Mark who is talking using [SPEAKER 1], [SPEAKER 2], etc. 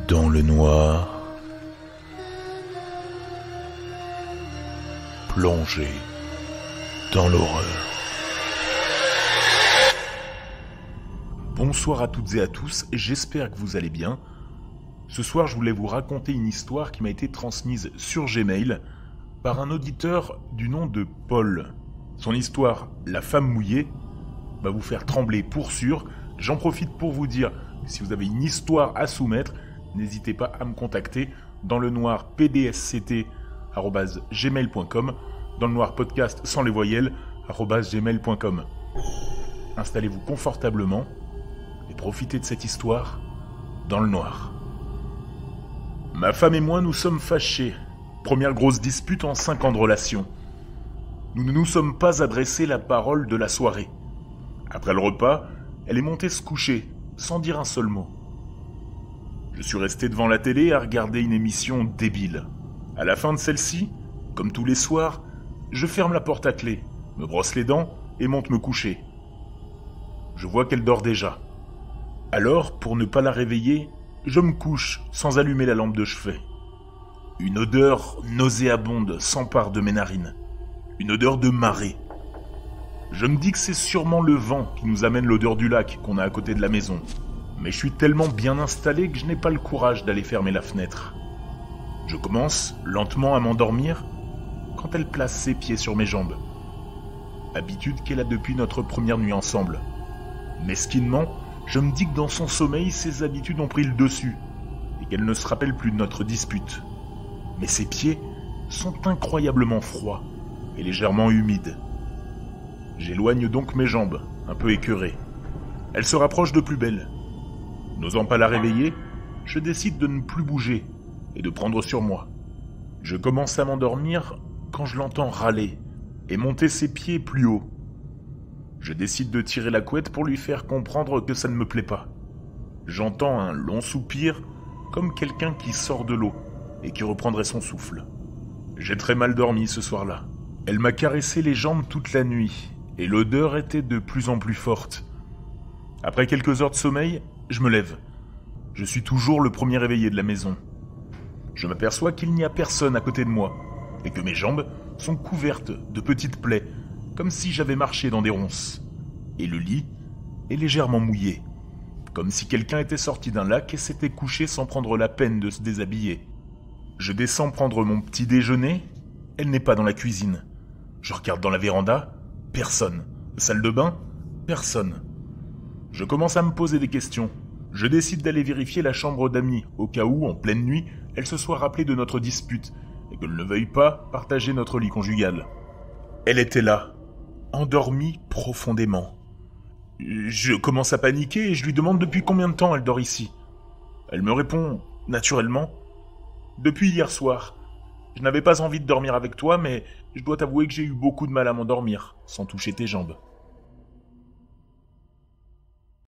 [SPEAKER 1] Dans le noir, plongé dans l'horreur. Bonsoir à toutes et à tous, j'espère que vous allez bien. Ce soir, je voulais vous raconter une histoire qui m'a été transmise sur Gmail par un auditeur du nom de Paul. Son histoire, La femme mouillée, va vous faire trembler pour sûr. J'en profite pour vous dire, si vous avez une histoire à soumettre, n'hésitez pas à me contacter dans le noir pdsct@gmail.com, dans le noir podcast sans les voyelles @gmail.com. Installez-vous confortablement et profitez de cette histoire dans le noir. Ma femme et moi nous sommes fâchés. Première grosse dispute en 5 ans de relation. Nous ne nous sommes pas adressé la parole de la soirée. Après le repas, elle est montée se coucher, sans dire un seul mot. Je suis resté devant la télé à regarder une émission débile. À la fin de celle-ci, comme tous les soirs, je ferme la porte à clé, me brosse les dents et monte me coucher. Je vois qu'elle dort déjà. Alors, pour ne pas la réveiller, je me couche sans allumer la lampe de chevet. Une odeur nauséabonde s'empare de mes narines. Une odeur de marée. Je me dis que c'est sûrement le vent qui nous amène l'odeur du lac qu'on a à côté de la maison. Mais je suis tellement bien installé que je n'ai pas le courage d'aller fermer la fenêtre. Je commence lentement à m'endormir quand elle place ses pieds sur mes jambes. Habitude qu'elle a depuis notre première nuit ensemble. Mesquinement, je me dis que dans son sommeil, ses habitudes ont pris le dessus et qu'elle ne se rappelle plus de notre dispute. Mais ses pieds sont incroyablement froids et légèrement humides. J'éloigne donc mes jambes, un peu écœurées. Elle se rapproche de plus belle. N'osant pas la réveiller, je décide de ne plus bouger et de prendre sur moi. Je commence à m'endormir quand je l'entends râler et monter ses pieds plus haut. Je décide de tirer la couette pour lui faire comprendre que ça ne me plaît pas. J'entends un long soupir, comme quelqu'un qui sort de l'eau et qui reprendrait son souffle. J'ai très mal dormi ce soir-là. Elle m'a caressé les jambes toute la nuit et l'odeur était de plus en plus forte. Après quelques heures de sommeil, je me lève. Je suis toujours le premier réveillé de la maison. Je m'aperçois qu'il n'y a personne à côté de moi et que mes jambes sont couvertes de petites plaies, comme si j'avais marché dans des ronces. Et le lit est légèrement mouillé, comme si quelqu'un était sorti d'un lac et s'était couché sans prendre la peine de se déshabiller. Je descends prendre mon petit déjeuner, elle n'est pas dans la cuisine. Je regarde dans la véranda, personne. Salle de bain, personne. Je commence à me poser des questions. Je décide d'aller vérifier la chambre d'amis, au cas où, en pleine nuit, elle se soit rappelée de notre dispute et qu'elle ne veuille pas partager notre lit conjugal. Elle était là, endormie profondément. Je commence à paniquer et je lui demande depuis combien de temps elle dort ici. Elle me répond, naturellement, « Depuis hier soir. Je n'avais pas envie de dormir avec toi, mais je dois t'avouer que j'ai eu beaucoup de mal à m'endormir, sans toucher tes jambes. »